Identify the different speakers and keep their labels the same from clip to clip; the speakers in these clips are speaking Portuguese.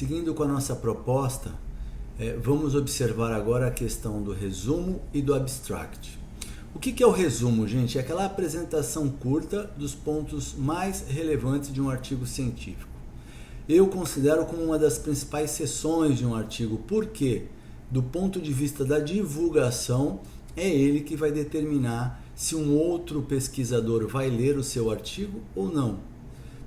Speaker 1: Seguindo com a nossa proposta, vamos observar agora a questão do resumo e do abstract. O que é o resumo, gente? É aquela apresentação curta dos pontos mais relevantes de um artigo científico. Eu considero como uma das principais seções de um artigo, porque, do ponto de vista da divulgação, é ele que vai determinar se um outro pesquisador vai ler o seu artigo ou não.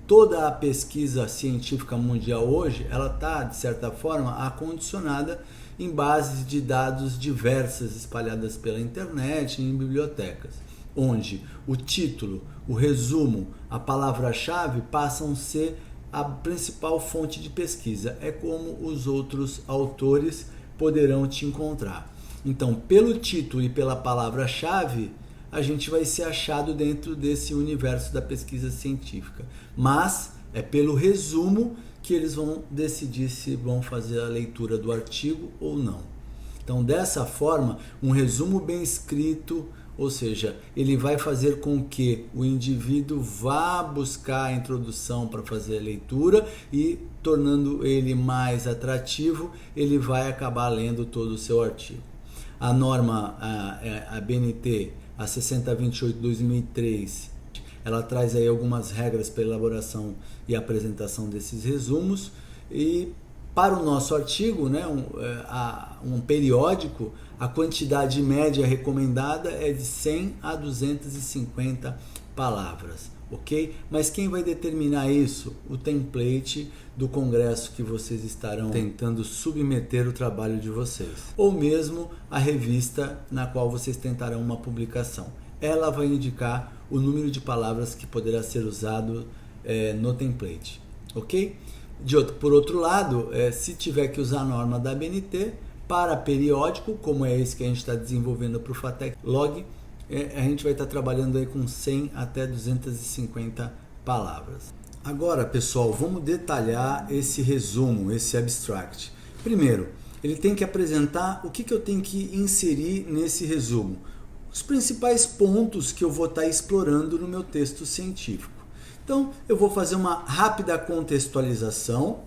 Speaker 1: Toda a pesquisa científica mundial hoje, ela está, de certa forma, acondicionada em bases de dados diversas espalhadas pela internet e em bibliotecas, onde o título, o resumo, a palavra-chave passam a ser a principal fonte de pesquisa. É como os outros autores poderão te encontrar. Então, pelo título e pela palavra-chave, a gente vai ser achado dentro desse universo da pesquisa científica. Mas é pelo resumo que eles vão decidir se vão fazer a leitura do artigo ou não. Então, dessa forma, um resumo bem escrito, ou seja, ele vai fazer com que o indivíduo vá buscar a introdução para fazer a leitura e, tornando ele mais atrativo, ele vai acabar lendo todo o seu artigo. A norma, a BNT, a 6028/2003, ela traz aí algumas regras para elaboração e apresentação desses resumos, e para o nosso artigo, né, um periódico, a quantidade média recomendada é de 100 a 250 palavras, ok? Mas quem vai determinar isso? O template do congresso que vocês estarão tentando submeter o trabalho de vocês, ou mesmo a revista na qual vocês tentarão uma publicação. Ela vai indicar o número de palavras que poderá ser usado no template, ok? Por outro lado, se tiver que usar a norma da BNT para periódico, como é esse que a gente está desenvolvendo para o FATEC Log, a gente vai estar trabalhando aí com 100 até 250 palavras. Agora, pessoal, vamos detalhar esse resumo, esse abstract. Primeiro, ele tem que apresentar o que eu tenho que inserir nesse resumo. Os principais pontos que eu vou estar explorando no meu texto científico. Então, eu vou fazer uma rápida contextualização,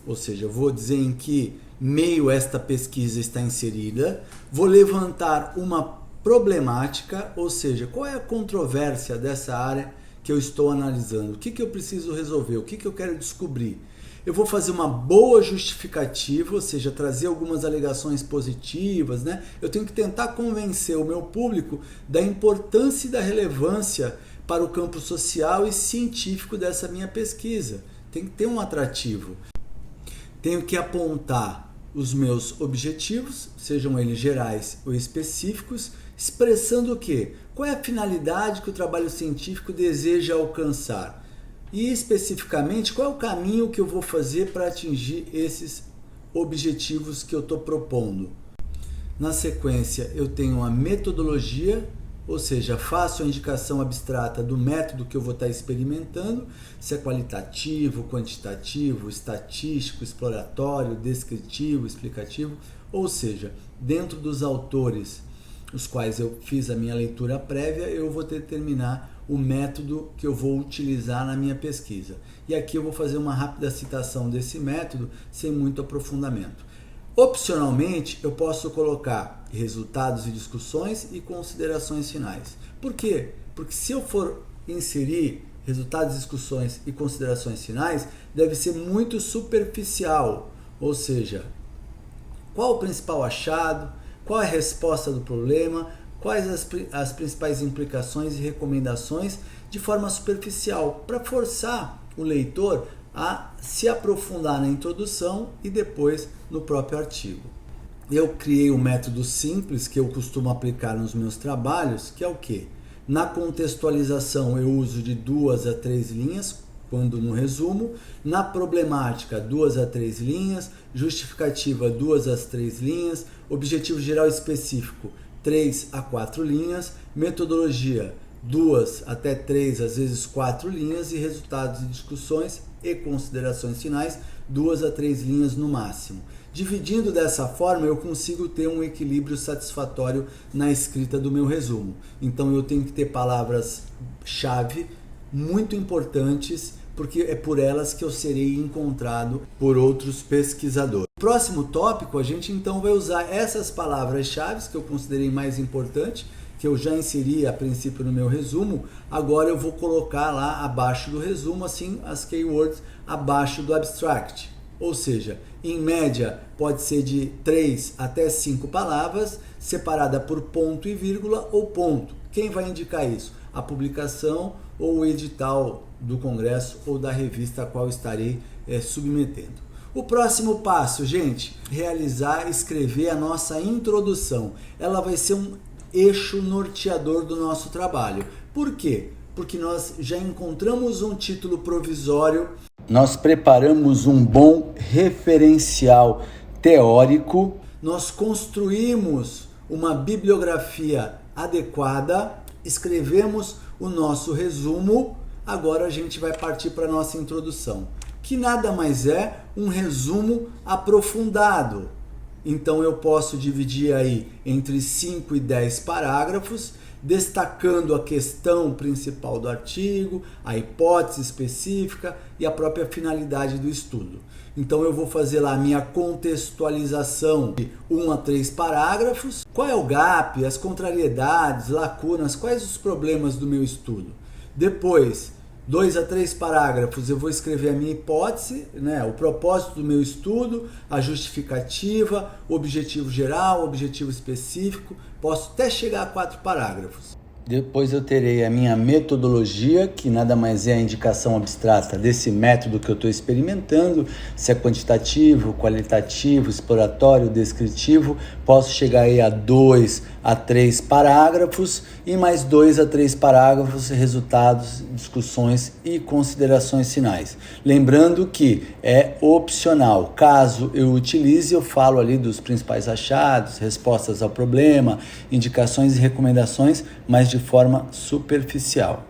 Speaker 1: ou seja, eu vou dizer em que meio esta pesquisa está inserida, vou levantar uma problemática, ou seja, qual é a controvérsia dessa área que eu estou analisando, o que eu preciso resolver, o que eu quero descobrir. Eu vou fazer uma boa justificativa, ou seja, trazer algumas alegações positivas, né? Eu tenho que tentar convencer o meu público da importância e da relevância para o campo social e científico dessa minha pesquisa. Tem que ter um atrativo. Tenho que apontar os meus objetivos, sejam eles gerais ou específicos, expressando o quê? Qual é a finalidade que o trabalho científico deseja alcançar? E especificamente, qual é o caminho que eu vou fazer para atingir esses objetivos que eu estou propondo? Na sequência, eu tenho a metodologia, ou seja, faço a indicação abstrata do método que eu vou estar experimentando, se é qualitativo, quantitativo, estatístico, exploratório, descritivo, explicativo, ou seja, dentro dos autores os quais eu fiz a minha leitura prévia, eu vou determinar o método que eu vou utilizar na minha pesquisa. E aqui eu vou fazer uma rápida citação desse método, sem muito aprofundamento. Opcionalmente, eu posso colocar resultados e discussões e considerações finais. Por quê? Porque se eu for inserir resultados, discussões e considerações finais, deve ser muito superficial, ou seja, qual o principal achado, qual é a resposta do problema, quais as principais implicações e recomendações, de forma superficial, para forçar o leitor a se aprofundar na introdução e depois no próprio artigo. Eu criei um método simples que eu costumo aplicar nos meus trabalhos, que é o quê? Na contextualização eu uso de 2 a 3 linhas, quando no resumo, na problemática 2 a 3 linhas, justificativa 2 a 3 linhas, objetivo geral específico 3 a 4 linhas, metodologia 2 até 3, às vezes 4 linhas, e resultados e discussões e considerações finais 2 a 3 linhas no máximo. Dividindo dessa forma, eu consigo ter um equilíbrio satisfatório na escrita do meu resumo. Então eu tenho que ter palavras-chave muito importantes porque é por elas que eu serei encontrado por outros pesquisadores. No próximo tópico, a gente então vai usar essas palavras-chave que eu considerei mais importante, que eu já inseri a princípio no meu resumo. Agora eu vou colocar lá abaixo do resumo, assim, as keywords abaixo do abstract. Ou seja, em média pode ser de 3 até 5 palavras, separada por ponto e vírgula ou ponto. Quem vai indicar isso? A publicação ou o edital do congresso ou da revista a qual estarei submetendo. O próximo passo, gente, realizar, escrever a nossa introdução. Ela vai ser um eixo norteador do nosso trabalho. Por quê? Porque nós já encontramos um título provisório, nós preparamos um bom referencial teórico, nós construímos uma bibliografia adequada, escrevemos o nosso resumo. Agora a gente vai partir para a nossa introdução, que nada mais é um resumo aprofundado. Então eu posso dividir aí entre 5 e 10 parágrafos, destacando a questão principal do artigo, a hipótese específica e a própria finalidade do estudo. Então eu vou fazer lá a minha contextualização de 1 a 3 parágrafos. Qual é o gap, as contrariedades, lacunas, quais os problemas do meu estudo? Depois, 2 a 3 parágrafos, eu vou escrever a minha hipótese, né, o propósito do meu estudo, a justificativa, o objetivo geral, o objetivo específico. Posso até chegar a 4 parágrafos. Depois eu terei a minha metodologia, que nada mais é a indicação abstrata desse método que eu estou experimentando, se é quantitativo, qualitativo, exploratório, descritivo. Posso chegar aí a 2 a 3 parágrafos e mais 2 a 3 parágrafos, resultados, discussões e considerações finais. Lembrando que é opcional. Caso eu utilize, eu falo ali dos principais achados, respostas ao problema, indicações e recomendações, mas de forma superficial.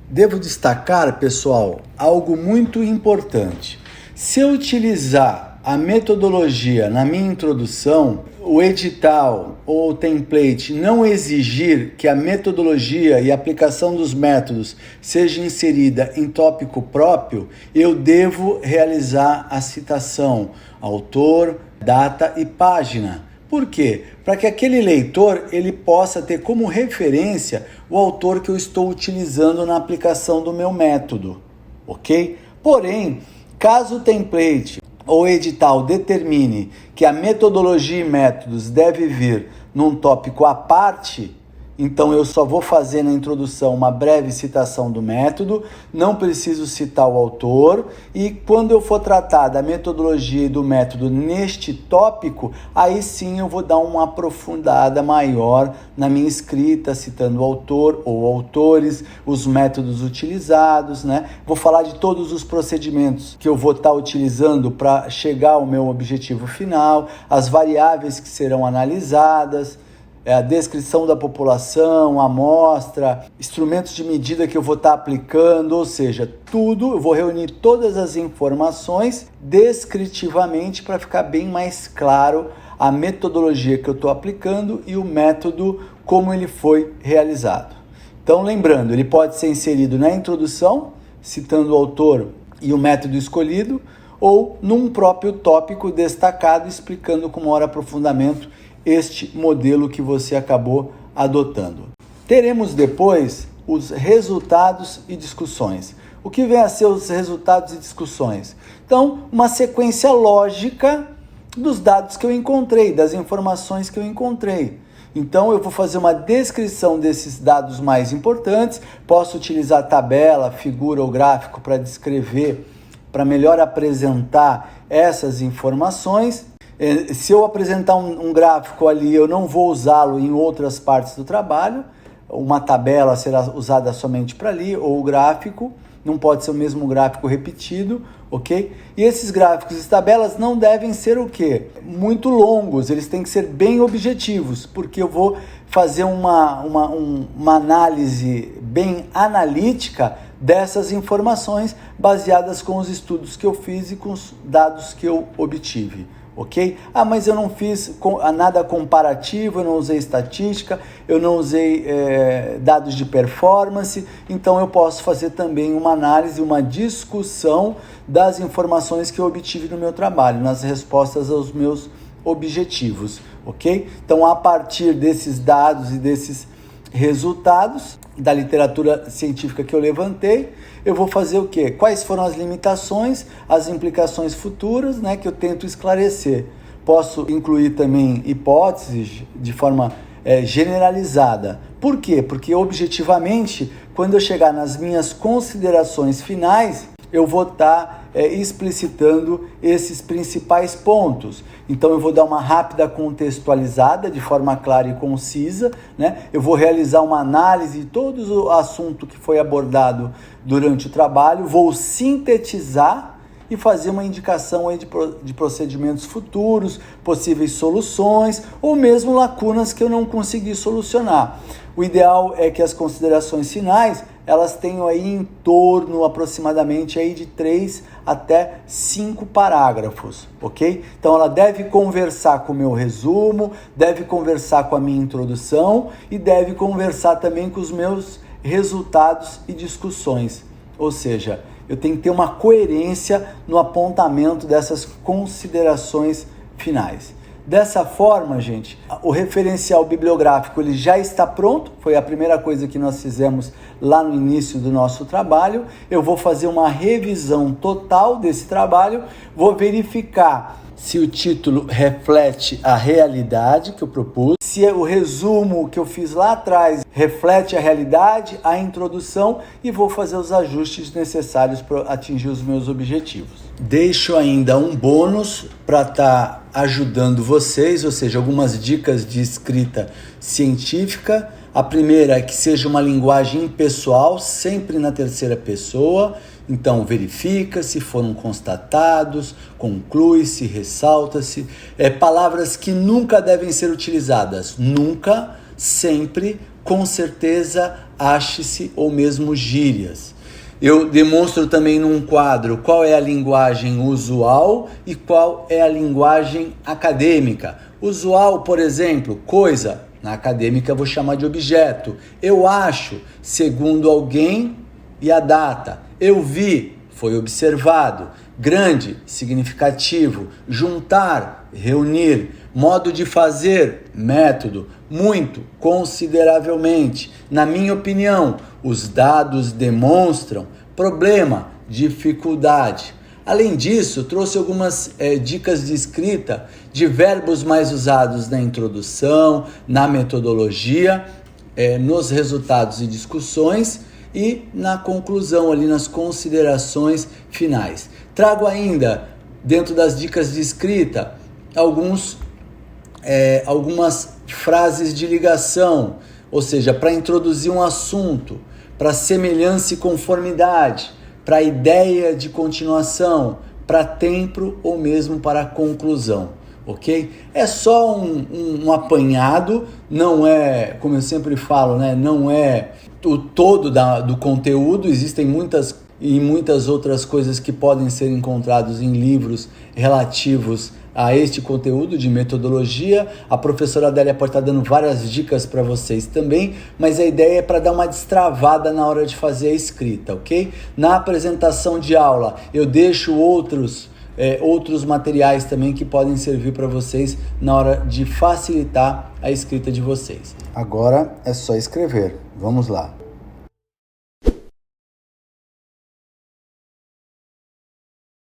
Speaker 1: Devo destacar, pessoal, algo muito importante. Se eu utilizar a metodologia na minha introdução, o edital ou o template não exigir que a metodologia e a aplicação dos métodos seja inserida em tópico próprio, eu devo realizar a citação, autor, data e página. Por quê? Para que aquele leitor ele possa ter como referência o autor que eu estou utilizando na aplicação do meu método, ok? Porém, caso o template ou edital determine que a metodologia e métodos deve vir num tópico à parte, então eu só vou fazer na introdução uma breve citação do método, não preciso citar o autor, e quando eu for tratar da metodologia e do método neste tópico, aí sim eu vou dar uma aprofundada maior na minha escrita, citando o autor ou autores, os métodos utilizados, né? Vou falar de todos os procedimentos que eu vou estar utilizando para chegar ao meu objetivo final, as variáveis que serão analisadas, a descrição da população, a amostra, instrumentos de medida que eu vou estar aplicando, ou seja, tudo, eu vou reunir todas as informações descritivamente para ficar bem mais claro a metodologia que eu estou aplicando e o método como ele foi realizado. Então, lembrando, ele pode ser inserido na introdução, citando o autor e o método escolhido, ou num próprio tópico destacado, explicando com maior aprofundamento este modelo que você acabou adotando. Teremos depois os resultados e discussões. O que vem a ser os resultados e discussões? Então, uma sequência lógica dos dados que eu encontrei, das informações que eu encontrei. Então, eu vou fazer uma descrição desses dados mais importantes, posso utilizar tabela, figura ou gráfico para descrever, para melhor apresentar essas informações. Se eu apresentar um gráfico ali, eu não vou usá-lo em outras partes do trabalho. Uma tabela será usada somente para ali, ou o gráfico, não pode ser o mesmo gráfico repetido, ok? E esses gráficos e tabelas não devem ser o quê? Muito longos, eles têm que ser bem objetivos, porque eu vou fazer uma análise bem analítica dessas informações baseadas com os estudos que eu fiz e com os dados que eu obtive. ok? Ah, mas eu não fiz nada comparativo, eu não usei estatística, eu não usei dados de performance, então eu posso fazer também uma análise, uma discussão das informações que eu obtive no meu trabalho, nas respostas aos meus objetivos, ok? Então, a partir desses dados e desses resultados da literatura científica que eu levantei, eu vou fazer o quê? Quais foram as limitações, as implicações futuras, né, que eu tento esclarecer. Posso incluir também hipóteses de forma generalizada. Por quê? Porque objetivamente, quando eu chegar nas minhas considerações finais, eu vou estar explicitando esses principais pontos. Então eu vou dar uma rápida contextualizada de forma clara e concisa, né? Eu vou realizar uma análise de todo o assunto que foi abordado durante o trabalho, vou sintetizar e fazer uma indicação aí de procedimentos futuros, possíveis soluções ou mesmo lacunas que eu não consegui solucionar. O ideal é que as considerações finais elas tenham aí em torno aproximadamente aí de 3 até 5 parágrafos, ok? Então ela deve conversar com o meu resumo, deve conversar com a minha introdução e deve conversar também com os meus resultados e discussões. Ou seja, eu tenho que ter uma coerência no apontamento dessas considerações finais. Dessa forma, gente, o referencial bibliográfico ele já está pronto, foi a primeira coisa que nós fizemos lá no início do nosso trabalho. Eu vou fazer uma revisão total desse trabalho, vou verificar se o título reflete a realidade que eu propus, se o resumo que eu fiz lá atrás reflete a realidade, a introdução, e vou fazer os ajustes necessários para atingir os meus objetivos. Deixo ainda um bônus para estar ajudando vocês, ou seja, algumas dicas de escrita científica. A primeira é que seja uma linguagem impessoal, sempre na terceira pessoa. Então, verifica se foram constatados, conclui-se, ressalta-se. Palavras que nunca devem ser utilizadas. Nunca, sempre, com certeza, ache-se ou mesmo gírias. Eu demonstro também num quadro qual é a linguagem usual e qual é a linguagem acadêmica. Usual, por exemplo, coisa. Na acadêmica eu vou chamar de objeto. Eu acho, segundo alguém e a data. Eu vi, foi observado. Grande, significativo. Juntar, reunir. Modo de fazer, método. Muito, consideravelmente. Na minha opinião, os dados demonstram. Problema, dificuldade. Além disso, trouxe algumas dicas de escrita de verbos mais usados na introdução, na metodologia, nos resultados e discussões e na conclusão, ali nas considerações finais. Trago ainda, dentro das dicas de escrita, algumas frases de ligação, ou seja, para introduzir um assunto, para semelhança e conformidade, para ideia de continuação, para tempro ou mesmo para conclusão, ok? É só um apanhado, não é, como eu sempre falo, né? Não é o todo do conteúdo, existem muitas outras coisas que podem ser encontrados em livros relativos a este conteúdo de metodologia. A professora Adélia pode estar dando várias dicas para vocês também, mas a ideia é para dar uma destravada na hora de fazer a escrita, ok? Na apresentação de aula, eu deixo outros materiais também que podem servir para vocês na hora de facilitar a escrita de vocês. Agora é só escrever. Vamos lá.